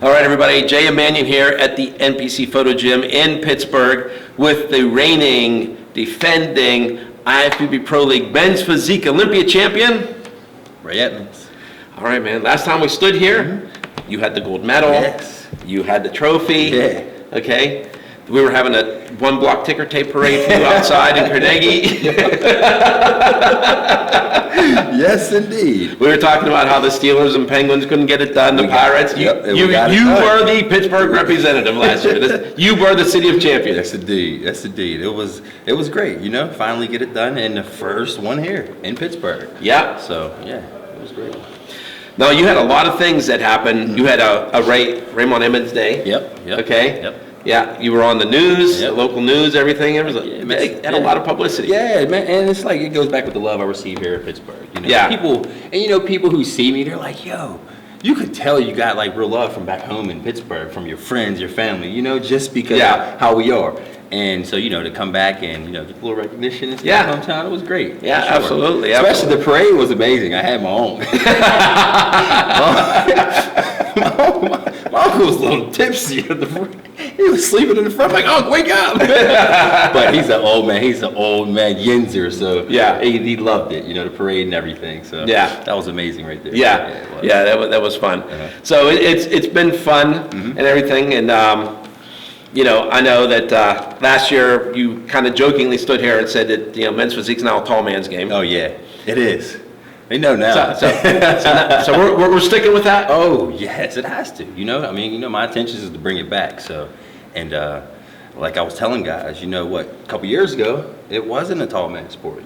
All right, everybody, Jay and Mannion here at the NPC Photo Gym in Pittsburgh with the reigning, defending IFBB Pro League Men's Physique Olympia champion, Ray Edmonds. All right, man, last time we stood here, you had the gold medal. Yes. You had the trophy. Yeah. Okay. We were having a one-block ticker tape parade for you outside in Carnegie. Yes, indeed. We were talking about how the Steelers and Penguins couldn't get it done. The Pirates. You were the Pittsburgh representative last year. You were the city of champions. Yes, indeed. Yes, indeed. It was great. Finally get it done, and the first one here in Pittsburgh. Yeah. So yeah, it was great. Now you had a lot of things that happened. You had a Raymont Edmonds Day. Yep. Okay. Yep. Yeah, you were on the news, Yep. the local news, everything. It was had a lot of publicity. Yeah, man, and it's like it goes back with the love I receive here in Pittsburgh. Yeah. People who see me, they're like, "Yo, you could tell you got like real love from back home in Pittsburgh, from your friends, your family. Just because how we are." And so, to come back and, get a little recognition in my hometown, it was great. Yeah, sure. Absolutely. Especially the parade was amazing. I had my own. My uncle was a little tipsy. He was sleeping in the front, like, "Oh, wake up!" But he's an old man. He's an old man, Yinzer. So yeah, he loved it. The parade and everything. So yeah, that was amazing right there. Yeah, that was fun. So it's been fun and everything. And I know that last year you kind of jokingly stood here and said that men's physique's now a tall man's game. Oh yeah, it is. They know now. So we're sticking with that? Oh, yes, it has to. My intention is to bring it back. So, and like I was telling guys, a couple years ago, it wasn't a tall man sport,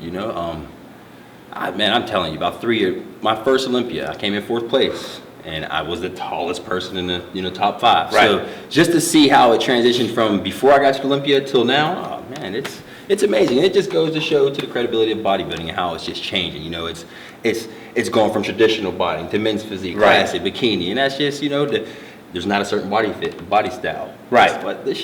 I'm telling you, about 3 years, my first Olympia, I came in 4th place, and I was the tallest person in the top 5. Right. So just to see how it transitioned from before I got to Olympia till now, oh man, it's amazing. It just goes to show to the credibility of bodybuilding and how it's just changing. It's going from traditional bodying to men's physique, classic, bikini, and that's just there's not a certain body style. Right. But last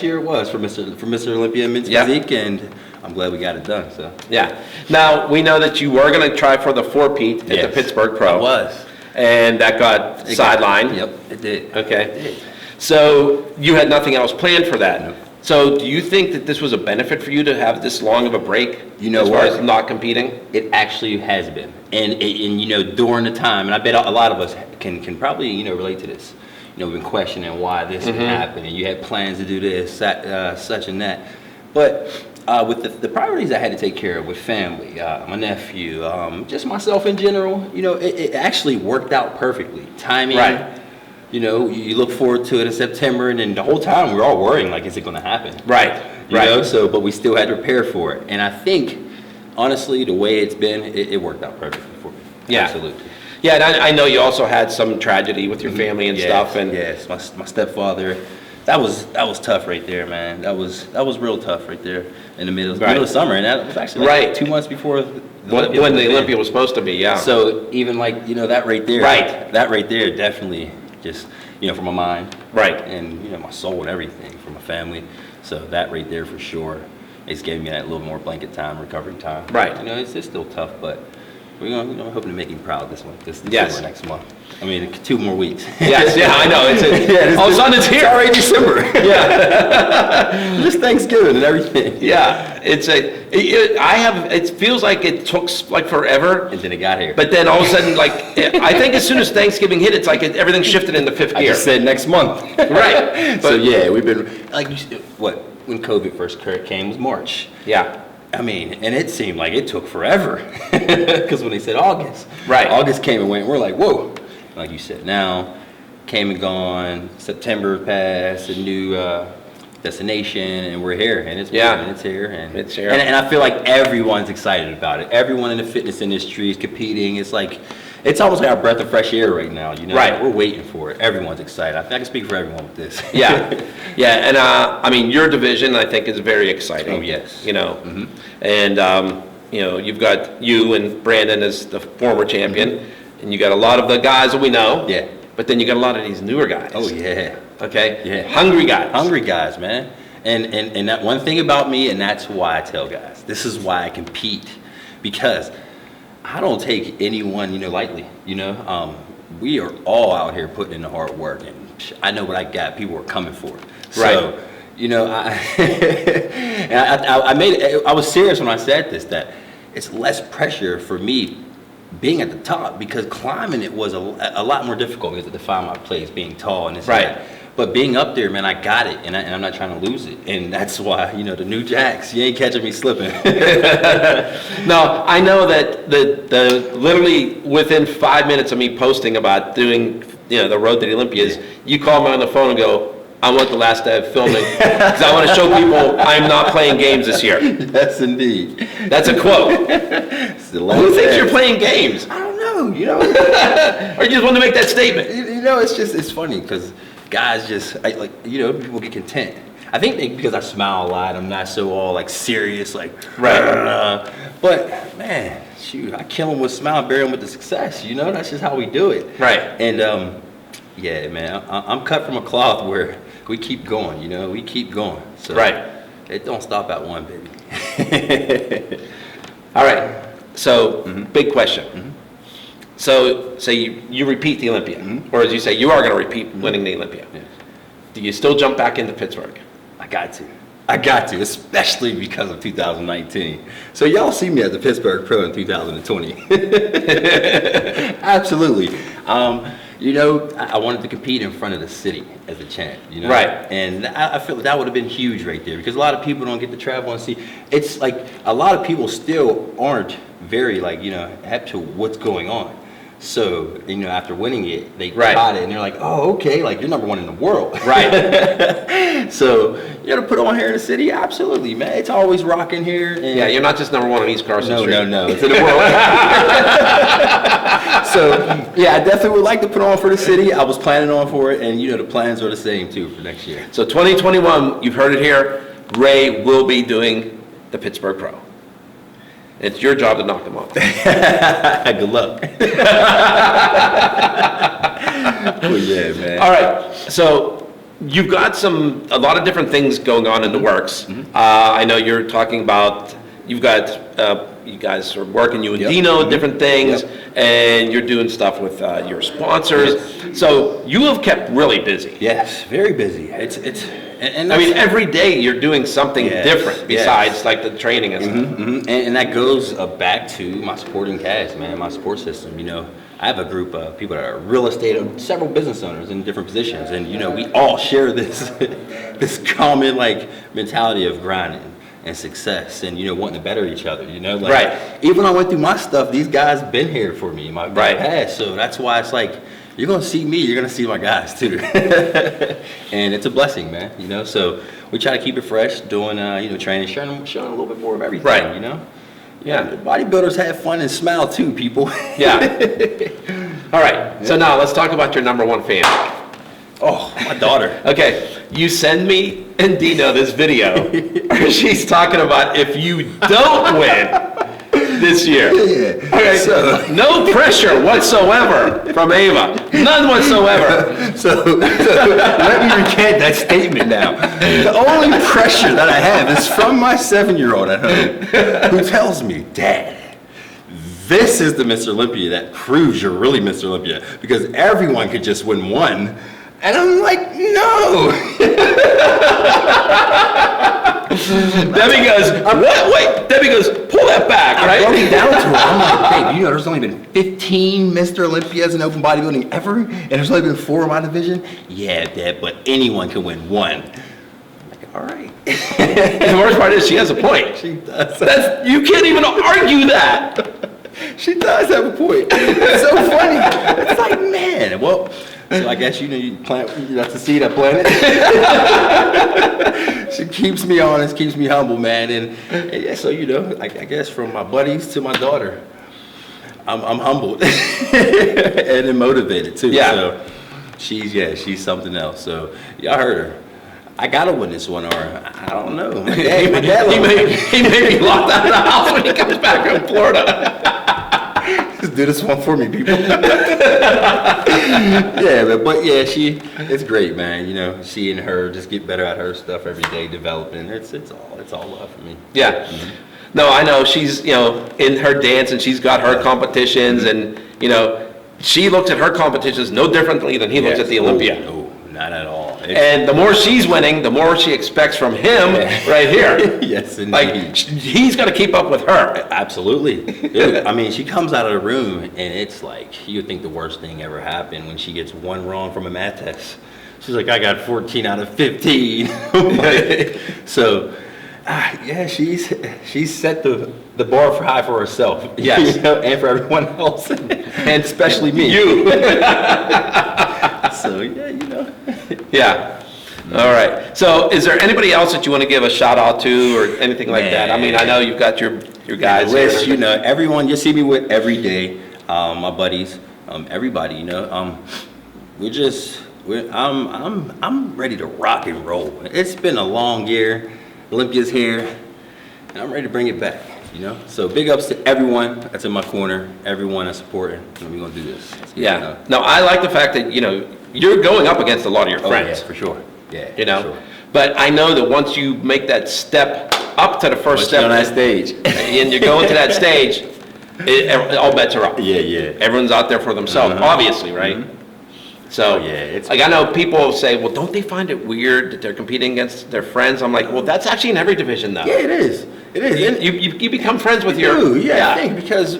year it was for Mr. Olympia men's physique, and I'm glad we got it done. So yeah. Now we know that you were going to try for the 4-peat at the Pittsburgh Pro. It was. And that got sidelined. Yep, it did. Okay. It did. So you had nothing else planned for that. No. So do you think that this was a benefit for you to have this long of a break as far as not competing? It actually has been. And during the time, and I bet a lot of us can probably, relate to this. We've been questioning why this can happen, and you had plans to do this, such and that. But with the priorities I had to take care of with family, my nephew, just myself in general, it actually worked out perfectly. Timing. Right. You look forward to it in September, and then the whole time we're all worrying, like, is it going to happen? Right. But we still had to prepare for it. And I think, honestly, the way it's been, it worked out perfectly for me. Yeah. Absolutely. Yeah, and I know you also had some tragedy with your family and stuff. And yes, my stepfather, that was tough right there, man. That was real tough right there in the middle of summer, and that was actually like 2 months before when the Olympia was supposed to be. Yeah. So even that right there, that right there definitely just for my mind, and my soul and everything, for my family. So that right there for sure, it's giving me that little more blanket time, recovery time. Right. It's still tough, but we're hoping to make him proud this yes. next month. 2 more weeks. Yes, yeah, I know. All of a sudden it's here. It's already December. Yeah. Just Thanksgiving and everything. Yeah. It feels like it took like forever. And then it got here. But then all of a sudden, I think as soon as Thanksgiving hit, it's like everything shifted into 5th gear. I just said next month. Right. So yeah, we've been, when COVID first came was March. Yeah. And it seemed like it took forever, because when they said August, August came and went, we're like, whoa. Like you said, now, came and gone, September passed, a new destination, and we're here, and it's here. And I feel like everyone's excited about it. Everyone in the fitness industry is competing. It's almost like our breath of fresh air right now, Right. We're waiting for it. Everyone's excited. I think I can speak for everyone with this. Yeah. Yeah, and your division, I think, is very exciting. Oh, yes. And, you've got you and Brandon as the former champion, and you got a lot of the guys that we know. Yeah. But then you got a lot of these newer guys. Oh, yeah. Okay? Yeah. Hungry guys. Hungry guys, man. And that one thing about me, and that's why I tell guys, this is why I compete, because I don't take anyone, lightly, we are all out here putting in the hard work, and I know what I got. People are coming for it. So, Right. you know, and I was serious when I said this, that it's less pressure for me being at the top, because climbing it was a lot more difficult because to find my place, being tall and this and that. But being up there, man, I got it, and I'm not trying to lose it. And that's why, you know, the new jacks, you ain't catching me slipping. No, I know that the literally within 5 minutes of me posting about doing, you know, the road to the Olympias, you call me on the phone and go, I want the last day of filming because I want to show people I'm not playing games this year. Yes, indeed. That's a quote. Who thinks you're playing games? I don't know, you know. Or you just want to make that statement? You know, it's funny because guys just, you know, people get content. I think because I smile a lot, I'm not so all like serious, like, right. But man, shoot, I kill them with smile, bury them with the success. You know, that's just how we do it. Right. And yeah, man, I'm cut from a cloth where we keep going. You know, we keep going. So right. It don't stop at one, baby. All right. So big question. So say you repeat the Olympia, or as you say, you are going to repeat winning the Olympia. Yes. Do you still jump back into Pittsburgh? I got to, especially because of 2019. So y'all see me at the Pittsburgh Pro in 2020. Absolutely. You know, I wanted to compete in front of the city as a champ, you know? Right. And I feel that would have been huge right there, because a lot of people don't get to travel and see. It's like a lot of people still aren't very, like, you know, hip to what's going on. So, you know, after winning it, they got it, and they're like, oh, okay, like, you're number one in the world. Right. So, you know, to put on here in the city, absolutely, man. It's always rocking here. And yeah, you're not just number one on East Carson Street. No. It's in the world. So, yeah, I definitely would like to put on for the city. I was planning on for it, and, you know, the plans are the same, too, for next year. So 2021, you've heard it here, Ray will be doing the Pittsburgh Pro. It's your job to knock them off. Good luck. Well, yeah, man. All right, so you've got a lot of different things going on in the works. I know you're talking about, you've got, you guys are working, you and Dino, different things, and you're doing stuff with your sponsors. So you have kept really busy. Yes, very busy. And I mean, every day you're doing something different besides like the training and stuff. And that goes back to my supporting cast, man, my support system. You know, I have a group of people that are real estate, several business owners in different positions, and you know, we all share this this common like mentality of grinding and success, and you know, wanting to better each other. You know, like even when I went through my stuff, these guys been here for me, my past. So that's why it's like, you're gonna see me, you're gonna see my guys too. And it's a blessing, man, you know. So we try to keep it fresh, doing you know, training, showing a little bit more of everything, you know. Yeah, bodybuilders have fun and smile too, people. All right, so now let's talk about your number one fan. Oh, my daughter. Okay, you send me and Dino this video where she's talking about if you don't win this year. Okay, so no pressure whatsoever from Ava. None whatsoever. So let me recant that statement now. The only pressure that I have is from my 7-year-old at home who tells me, Dad, this is the Mr. Olympia that proves you're really Mr. Olympia, because everyone could just win one. And I'm like, no. Debbie goes, what? Wait. Debbie goes, pull that back, right? I broke it down to her. I'm like, babe, you know there's only been 15 Mr. Olympias in open bodybuilding ever? And there's only been 4 in my division? Yeah, Dad, but anyone can win one. I'm like, all right. And the worst part is she has a point. She does. You can't even argue that. She does have a point. It's so funny. It's like, man, well, so I guess, you know, that's the seed I planted. She keeps me honest, keeps me humble, man. And yeah, so, you know, I guess from my buddies to my daughter, I'm humbled and motivated too. Yeah. So she's something else. So y'all heard her. I gotta win this one, or I don't know. Hey, he may be locked out of the house when he comes back from Florida. Just do this one for me, people. Yeah, but yeah, it's great, man. You know, seeing her just get better at her stuff every day, developing. It's all love for me. Yeah. No, I know she's, you know, in her dance and she's got her competitions, and you know, she looks at her competitions no differently than he looks at the Olympia. No, not at all. And the more she's winning, the more she expects from him right here. Yes, indeed. Like, he's got to keep up with her. Absolutely. Dude, I mean, she comes out of the room, and it's like, you would think the worst thing ever happened when she gets one wrong from a math test. She's like, I got 14 out of 15. So, yeah, she's set the bar for high for herself. Yes. You know, and for everyone else, and especially me. You. So, yeah, you know. Yeah. All right. So is there anybody else that you want to give a shout out to or anything like that? I mean, I know you've got your guys list, here. you know, everyone you see me with every day, my buddies, everybody, you know, I'm ready to rock and roll. It's been a long year. Olympia's here, and I'm ready to bring it back, you know? So big ups to everyone that's in my corner, everyone that's supporting, and we're gonna do this. Yeah. No, I like the fact that, you know, you're going up against a lot of your friends. Yeah, for sure. Yeah. You know? For sure. But I know that once you make that step up to the first step. On that stage. And you're going to that stage, all bets are up. Yeah. Everyone's out there for themselves, obviously, right? Mm-hmm. So, it's like, I know people say, well, don't they find it weird that they're competing against their friends? I'm like, well, that's actually in every division, though. Yeah, it is. It is. You become friends with You your... do, yeah, I think because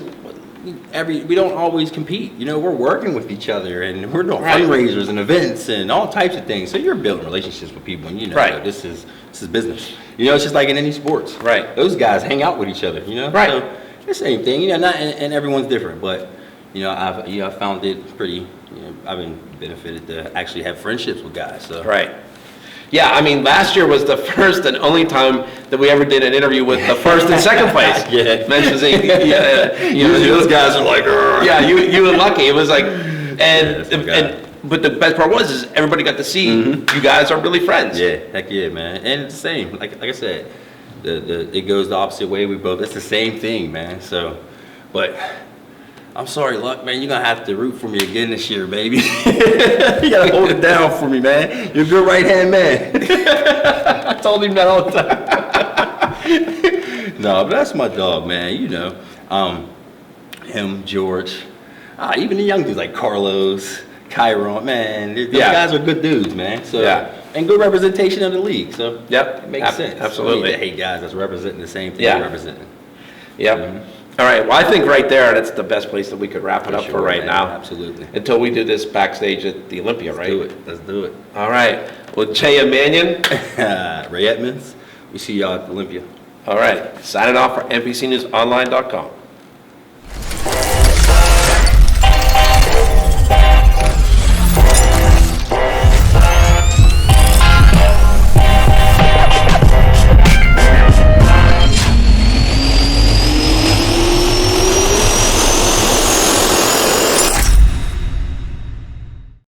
we don't always compete. You know, we're working with each other, and we're doing fundraisers and events and all types of things. So you're building relationships with people, and you know, this is business. You know, it's just like in any sports. Right. Those guys hang out with each other, you know? Right. So it's the same thing, you know, and everyone's different, but, you know, I've found it pretty, you know, I've been benefited to actually have friendships with guys, so. Right. Yeah, I mean, last year was the first and only time that we ever did an interview with the first and second place. Yeah. Men's Physique. Usually those guys are like, "Arr." Yeah, you were lucky. It was like, that's my guy. but the best part is everybody got to see you guys are really friends. Yeah, heck yeah, man. And it's the same. Like I said, it goes the opposite way. It's the same thing, man. So, but I'm sorry, Luck, man. You're gonna have to root for me again this year, baby. You gotta hold it down for me, man. You're a good right hand man. I told him that all the time. No, but that's my dog, man. You know, him, George, even the young dudes like Carlos, Chiron, man. Those guys are good dudes, man. So, and good representation of the league. So, it makes sense. Absolutely. We need to hate guys that's representing the same thing we're representing. Yep. Mm-hmm. All right. Well, I think right there, that's the best place that we could wrap it up for right now. Absolutely. Until we do this backstage at the Olympia, right? Let's do it. All right. Well, Chaya Mannion. Ray Edmonds. We see y'all at the Olympia. All right. Signing off for NPCNewsOnline.com.